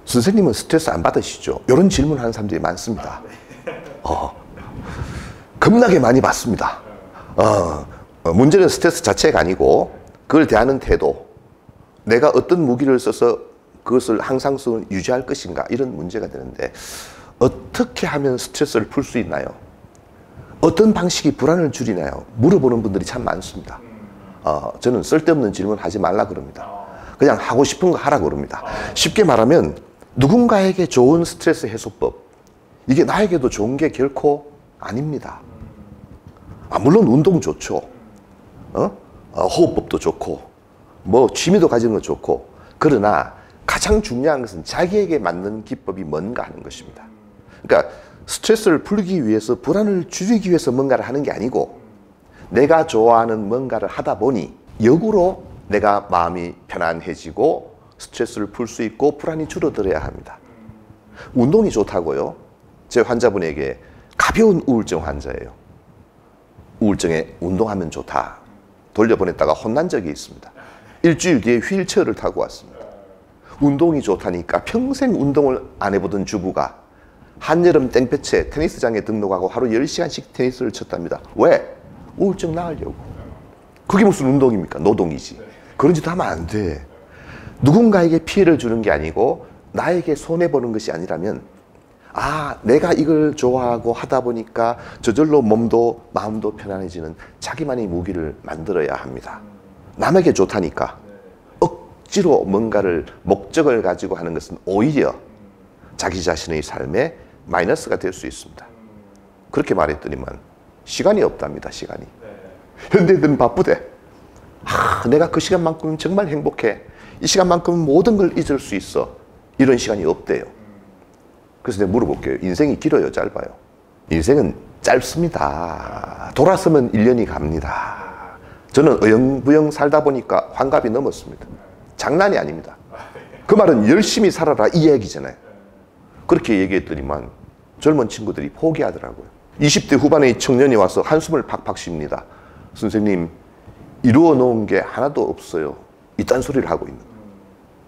선생님은 스트레스 안 받으시죠? 이런 질문하는 사람들이 많습니다. 겁나게 많이 받습니다. 문제는 스트레스 자체가 아니고 그걸 대하는 태도, 내가 어떤 무기를 써서 그것을 항상성을 유지할 것인가, 이런 문제가 되는데, 어떻게 하면 스트레스를 풀 수 있나요? 어떤 방식이 불안을 줄이나요? 물어보는 분들이 참 많습니다. 저는 쓸데없는 질문 하지 말라 그럽니다. 그냥 하고 싶은 거 하라 그럽니다. 쉽게 말하면 누군가에게 좋은 스트레스 해소법, 이게 나에게도 좋은 게 결코 아닙니다. 물론 운동 좋죠. 호흡법도 좋고, 뭐 취미도 가지는 거 좋고, 그러나 가장 중요한 것은 자기에게 맞는 기법이 뭔가 하는 것입니다. 그러니까 스트레스를 풀기 위해서, 불안을 줄이기 위해서 뭔가를 하는 게 아니고, 내가 좋아하는 뭔가를 하다 보니 역으로 내가 마음이 편안해지고 스트레스를 풀 수 있고 불안이 줄어들어야 합니다. 운동이 좋다고요? 제 환자분에게, 가벼운 우울증 환자예요. 우울증에 운동하면 좋다 돌려보냈다가 혼난 적이 있습니다. 일주일 뒤에 휠체어를 타고 왔습니다. 운동이 좋다니까 평생 운동을 안 해보던 주부가 한여름 땡볕에 테니스장에 등록하고 하루 10시간씩 테니스를 쳤답니다. 왜? 우울증 나으려고. 그게 무슨 운동입니까? 노동이지. 그런 짓 하면 안 돼. 누군가에게 피해를 주는 게 아니고 나에게 손해보는 것이 아니라면, 내가 이걸 좋아하고 하다 보니까 저절로 몸도 마음도 편안해지는 자기만의 무기를 만들어야 합니다. 남에게 좋다니까 억지로 뭔가를, 목적을 가지고 하는 것은 오히려 자기 자신의 삶에 마이너스가 될 수 있습니다. 그렇게 말했더니만 시간이 없답니다. 시간이. 현대인들은 바쁘대. 내가 그 시간만큼은 정말 행복해, 이 시간만큼은 모든 걸 잊을 수 있어, 이런 시간이 없대요. 그래서 내가 물어볼게요. 인생이 길어요, 짧아요? 인생은 짧습니다. 돌아서면 1년이 갑니다. 저는 어영부영 살다 보니까 환갑이 넘었습니다. 장난이 아닙니다. 그 말은 열심히 살아라 이 얘기잖아요. 그렇게 얘기했더니만 젊은 친구들이 포기하더라고요. 20대 후반의 청년이 와서 한숨을 팍팍 쉽니다. 선생님, 이루어 놓은 게 하나도 없어요. 이딴 소리를 하고 있는 거예요.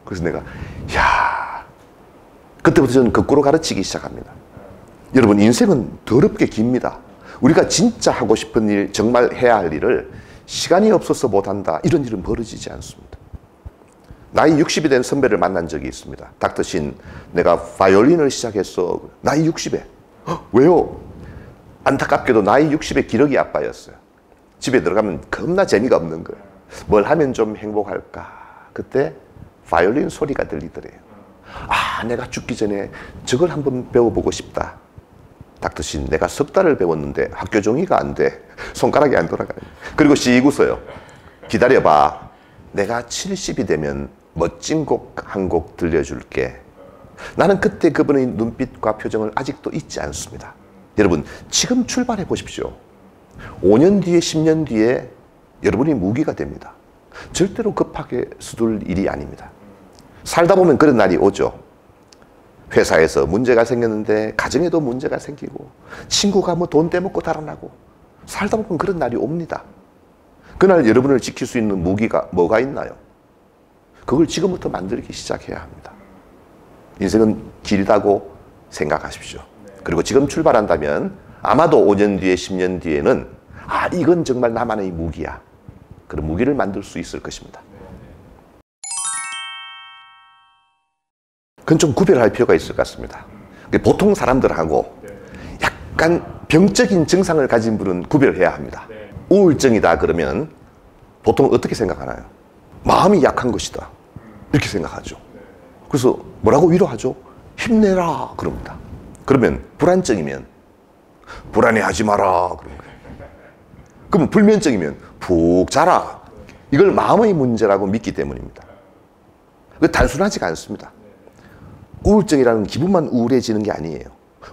그래서 내가, 그때부터 저는 거꾸로 가르치기 시작합니다. 여러분, 인생은 더럽게 깁니다. 우리가 진짜 하고 싶은 일, 정말 해야 할 일을 시간이 없어서 못한다, 이런 일은 벌어지지 않습니다. 나이 60이 된 선배를 만난 적이 있습니다. 닥터 신, 내가 바이올린을 시작했어. 나이 60에. 왜요? 안타깝게도 나이 60에 기러기 아빠였어요. 집에 들어가면 겁나 재미가 없는 거예요. 뭘 하면 좀 행복할까? 그때 바이올린 소리가 들리더래요. 내가 죽기 전에 저걸 한번 배워보고 싶다. 닥터 신, 내가 석 달을 배웠는데 학교 종이가 안 돼. 손가락이 안 돌아가요. 그리고 씩 웃어요. 기다려봐. 내가 70이 되면 멋진 곡 한 곡 들려줄게. 나는 그때 그분의 눈빛과 표정을 아직도 잊지 않습니다. 여러분, 지금 출발해 보십시오. 5년 뒤에, 10년 뒤에 여러분이 무기가 됩니다. 절대로 급하게 서둘 일이 아닙니다. 살다 보면 그런 날이 오죠. 회사에서 문제가 생겼는데 가정에도 문제가 생기고, 친구가 뭐 돈 떼먹고 달아나고, 살다 보면 그런 날이 옵니다. 그날 여러분을 지킬 수 있는 무기가 뭐가 있나요? 그걸 지금부터 만들기 시작해야 합니다. 인생은 길다고 생각하십시오. 그리고 지금 출발한다면 아마도 5년 뒤에, 10년 뒤에는 이건 정말 나만의 무기야, 그런 무기를 만들 수 있을 것입니다. 그건 좀 구별할 필요가 있을 것 같습니다. 보통 사람들하고 약간 병적인 증상을 가진 분은 구별해야 합니다. 우울증이다 그러면 보통 어떻게 생각하나요? 마음이 약한 것이다, 이렇게 생각하죠. 그래서 뭐라고 위로하죠? 힘내라 그럽니다. 그러면 불안증이면 불안해하지 마라 그런 거예요. 그럼 불면증이면 푹 자라. 이걸 마음의 문제라고 믿기 때문입니다. 단순하지가 않습니다. 우울증이라는 기분만 우울해지는 게 아니에요.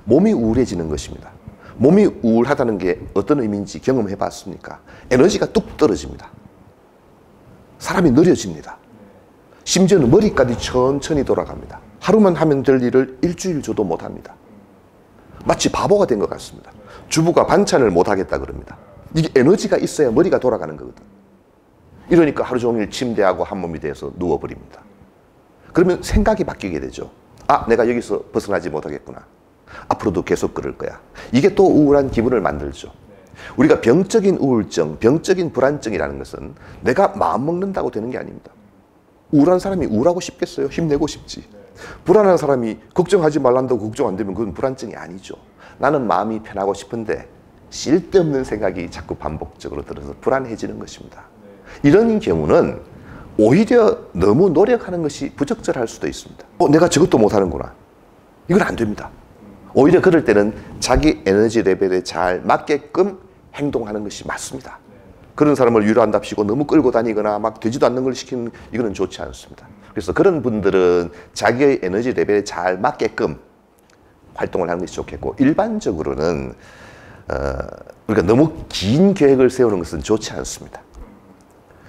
몸이 우울해지는 것입니다. 몸이 우울하다는 게 어떤 의미인지 경험해 봤습니까? 에너지가 뚝 떨어집니다. 사람이 느려집니다. 심지어는 머리까지 천천히 돌아갑니다. 하루만 하면 될 일을 일주일 줘도 못합니다. 마치 바보가 된 것 같습니다. 주부가 반찬을 못하겠다 그럽니다. 이게 에너지가 있어야 머리가 돌아가는 거거든. 이러니까 하루 종일 침대하고 한 몸이 돼서 누워버립니다. 그러면 생각이 바뀌게 되죠. 아, 내가 여기서 벗어나지 못하겠구나. 앞으로도 계속 그럴 거야. 이게 또 우울한 기분을 만들죠. 우리가 병적인 우울증, 병적인 불안증이라는 것은 내가 마음먹는다고 되는 게 아닙니다. 우울한 사람이 우울하고 싶겠어요? 힘내고 싶지. 불안한 사람이 걱정하지 말란다고 걱정 안 되면 그건 불안증이 아니죠. 나는 마음이 편하고 싶은데 쓸데없는 생각이 자꾸 반복적으로 들어서 불안해지는 것입니다. 이런 경우는 오히려 너무 노력하는 것이 부적절할 수도 있습니다. 내가 저것도 못하는구나. 이건 안 됩니다. 오히려 그럴 때는 자기 에너지 레벨에 잘 맞게끔 행동하는 것이 맞습니다. 그런 사람을 위로한답시고 너무 끌고 다니거나 막 되지도 않는 걸 시키는 이거는 좋지 않습니다. 그래서 그런 분들은 자기의 에너지 레벨에 잘 맞게끔 활동을 하는 것이 좋겠고, 일반적으로는 우리가 너무 긴 계획을 세우는 것은 좋지 않습니다.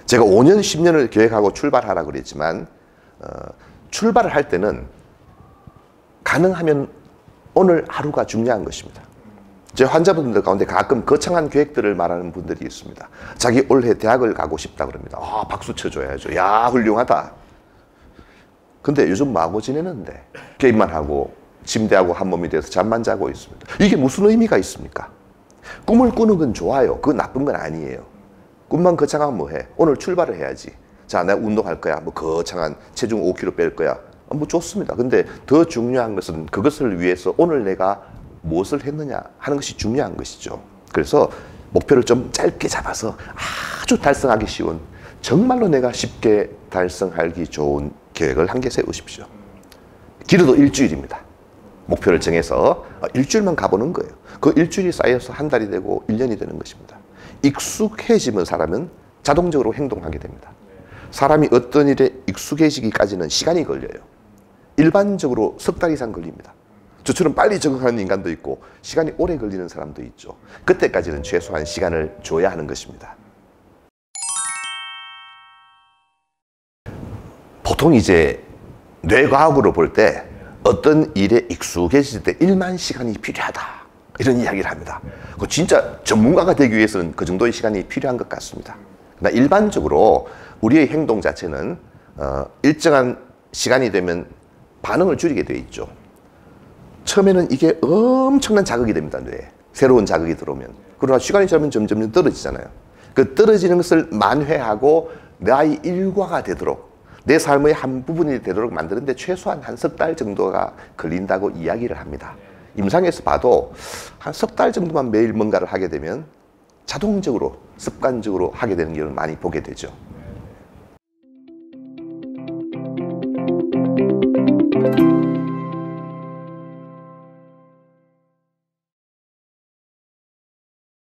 제가 5년, 10년을 계획하고 출발하라고 그랬지만 출발을 할 때는 가능하면 오늘 하루가 중요한 것입니다. 제 환자분들 가운데 가끔 거창한 계획들을 말하는 분들이 있습니다. 자기 올해 대학을 가고 싶다 그럽니다. 아, 박수 쳐줘야죠. 야, 훌륭하다. 근데 요즘 뭐하고 지내는데 게임만 하고 침대하고 한 몸이 돼서 잠만 자고 있습니다. 이게 무슨 의미가 있습니까? 꿈을 꾸는 건 좋아요. 그건 나쁜 건 아니에요. 꿈만 거창하면 뭐해? 오늘 출발을 해야지. 자, 내가 운동할 거야. 뭐 거창한 체중 5kg 뺄 거야. 뭐 좋습니다. 근데 더 중요한 것은 그것을 위해서 오늘 내가 무엇을 했느냐 하는 것이 중요한 것이죠. 그래서 목표를 좀 짧게 잡아서 아주 달성하기 쉬운, 정말로 내가 쉽게 달성하기 좋은 계획을 한 개 세우십시오. 길어도 일주일입니다. 목표를 정해서 일주일만 가보는 거예요. 그 일주일이 쌓여서 한 달이 되고 1년이 되는 것입니다. 익숙해지면 사람은 자동적으로 행동하게 됩니다. 사람이 어떤 일에 익숙해지기까지는 시간이 걸려요. 일반적으로 석 달 이상 걸립니다. 저처럼 빨리 적응하는 인간도 있고 시간이 오래 걸리는 사람도 있죠. 그때까지는 최소한 시간을 줘야 하는 것입니다. 보통 이제 뇌과학으로 볼 때 어떤 일에 익숙해질 때 1만 시간이 필요하다, 이런 이야기를 합니다. 진짜 전문가가 되기 위해서는 그 정도의 시간이 필요한 것 같습니다. 그러나 일반적으로 우리의 행동 자체는 일정한 시간이 되면 반응을 줄이게 되어 있죠. 처음에는 이게 엄청난 자극이 됩니다, 뇌에. 새로운 자극이 들어오면. 그러나 시간이 지나면 점점 떨어지잖아요. 그 떨어지는 것을 만회하고 나의 일과가 되도록, 내 삶의 한 부분이 되도록 만드는데 최소한 한 석 달 정도가 걸린다고 이야기를 합니다. 임상에서 봐도 한 석 달 정도만 매일 뭔가를 하게 되면 자동적으로, 습관적으로 하게 되는 경우를 많이 보게 되죠.